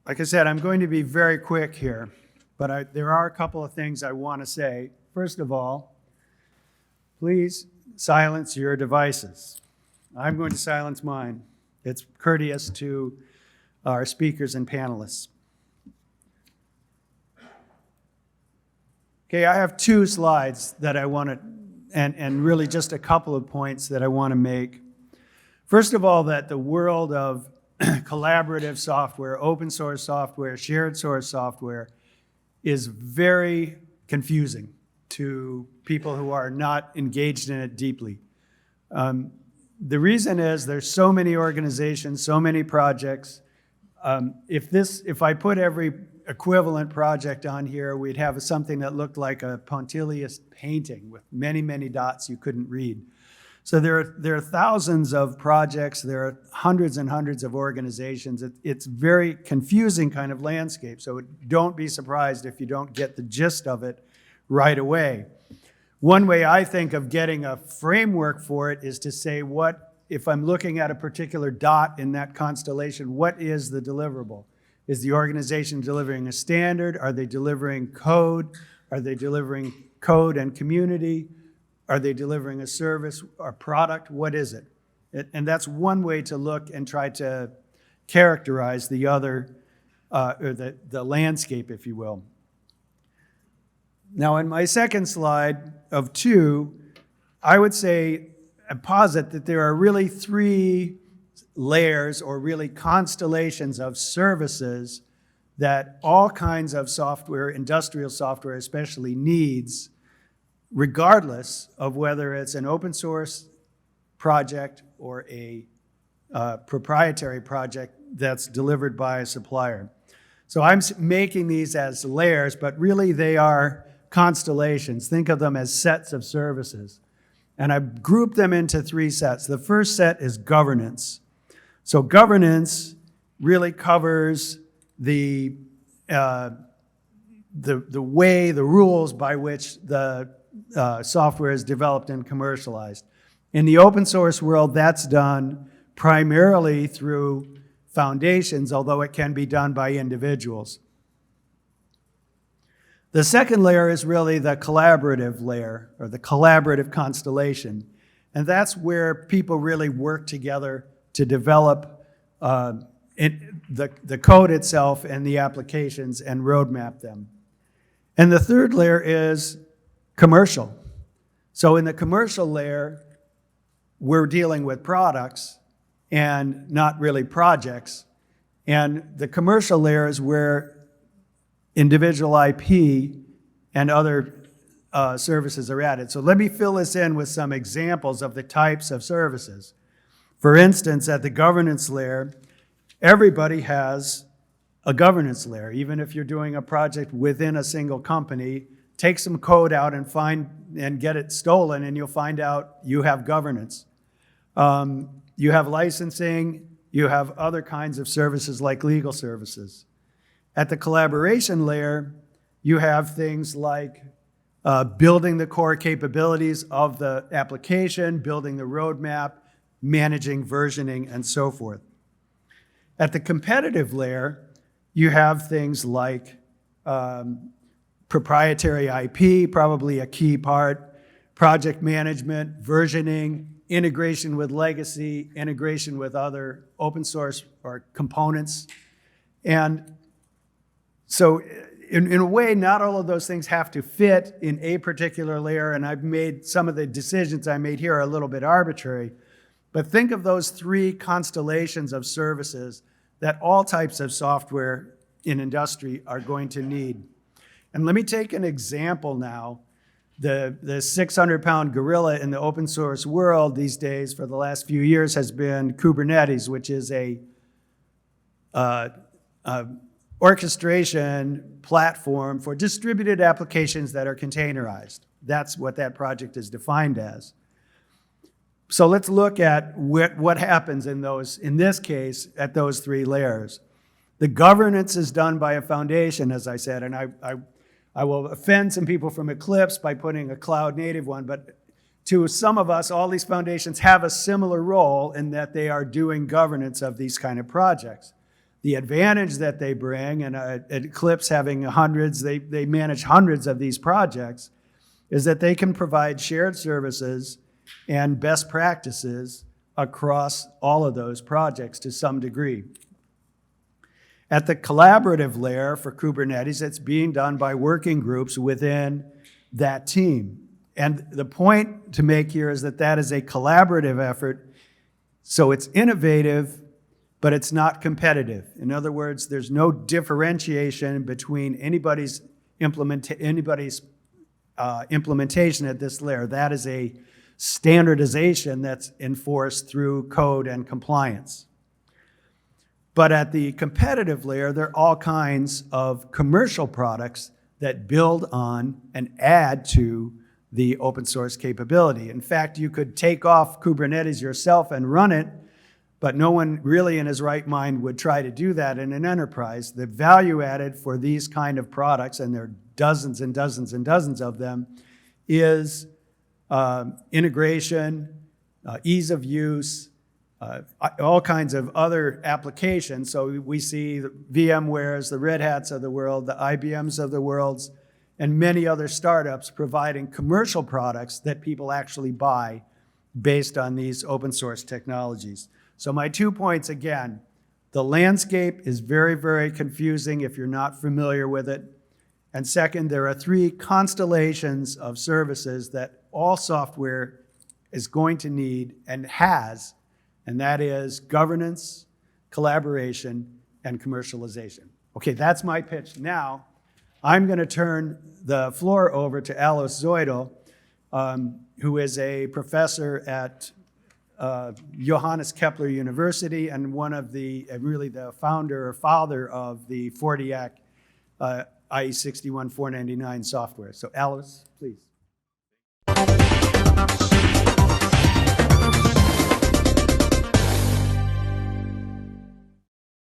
Like I said, I'm going to be very quick here, but there are a couple of things I want to say. First of all, please silence your devices. I'm going to silence mine. It's courteous to our speakers and panelists. Okay, I have two slides that I want to, and really just a couple of points that I want to make. First of all, that the world of collaborative software, open source software, shared source software is very confusing to people who are not engaged in it deeply. The reason is there's so many organizations, so many projects. If I put every equivalent project on here, we'd have something that looked like a Pontelius painting with many, many dots you couldn't read. So there are thousands of projects, there are hundreds and hundreds of organizations. It's very confusing kind of landscape, so don't be surprised if you don't get the gist of it right away. One way I think of getting a framework for it is to say, if I'm looking at a particular dot in that constellation, what is the deliverable? Is the organization delivering a standard? Are they delivering code? Are they delivering code and community? Are they delivering a service or product? What is it? And that's one way to look and try to characterize the other, or the landscape, if you will. Now, in my second slide of two, I would say and posit that there are really three layers or really constellations of services that all kinds of software, industrial software especially, needs, regardless of whether it's an open source project or a proprietary project that's delivered by a supplier. So I'm making these as layers, but really they are constellations. Think of them as sets of services. And I've grouped them into three sets. The first set is governance. So governance really covers the way, the rules by which the software is developed and commercialized. In the open source world, that's done primarily through foundations, although it can be done by individuals. The second layer is really the collaborative layer, or the collaborative constellation. And that's where people really work together to develop the code itself and the applications and roadmap them. And the third layer is commercial. So in the commercial layer, we're dealing with products and not really projects. And the commercial layer is where individual IP and other services are added. So let me fill this in with some examples of the types of services. For instance, at the governance layer, everybody has a governance layer. Even if you're doing a project within a single company, take some code out and get it stolen, and you'll find out you have governance. You have licensing, you have other kinds of services like legal services. At the collaboration layer, you have things like building the core capabilities of the application, building the roadmap, managing versioning, and so forth. At the competitive layer, you have things like proprietary IP, probably a key part, project management, versioning, integration with legacy, integration with other open source or components. And so in a way, not all of those things have to fit in a particular layer, and I've made some of the decisions I made here are a little bit arbitrary. But think of those three constellations of services that all types of software in industry are going to need. And let me take an example now. The 600-pound gorilla in the open source world these days for the last few years has been Kubernetes, which is a orchestration platform for distributed applications that are containerized. That's what that project is defined as. So let's look at what happens in this case, at those three layers. The governance is done by a foundation, as I said, and I will offend some people from Eclipse by putting a cloud native one, but to some of us, all these foundations have a similar role in that they are doing governance of these kind of projects. The advantage that they bring, and at Eclipse having hundreds, they manage hundreds of these projects, is that they can provide shared services and best practices across all of those projects to some degree. At the collaborative layer for Kubernetes, it's being done by working groups within that team. And the point to make here is that that is a collaborative effort, so it's innovative, but it's not competitive. In other words, there's no differentiation between anybody's implementation at this layer. That is a standardization that's enforced through code and compliance. But at the competitive layer, there are all kinds of commercial products that build on and add to the open source capability. In fact, you could take off Kubernetes yourself and run it, but no one really in his right mind would try to do that in an enterprise. The value added for these kind of products, and there are dozens and dozens and dozens of them, is integration, ease of use, all kinds of other applications. So we see the VMwares, the Red Hats of the world, the IBMs of the world, and many other startups providing commercial products that people actually buy based on these open source technologies. So my 2 points again, the landscape is very, very confusing if you're not familiar with it. And second, there are 3 constellations of services that all software is going to need and has, and that is governance, collaboration, and commercialization. Okay, that's my pitch. Now, I'm going to turn the floor over to Alice Zoidel, who is a professor at Johannes Kepler University and one of really the founder or father of the Fortiac IE 61499 software. So Alice, please.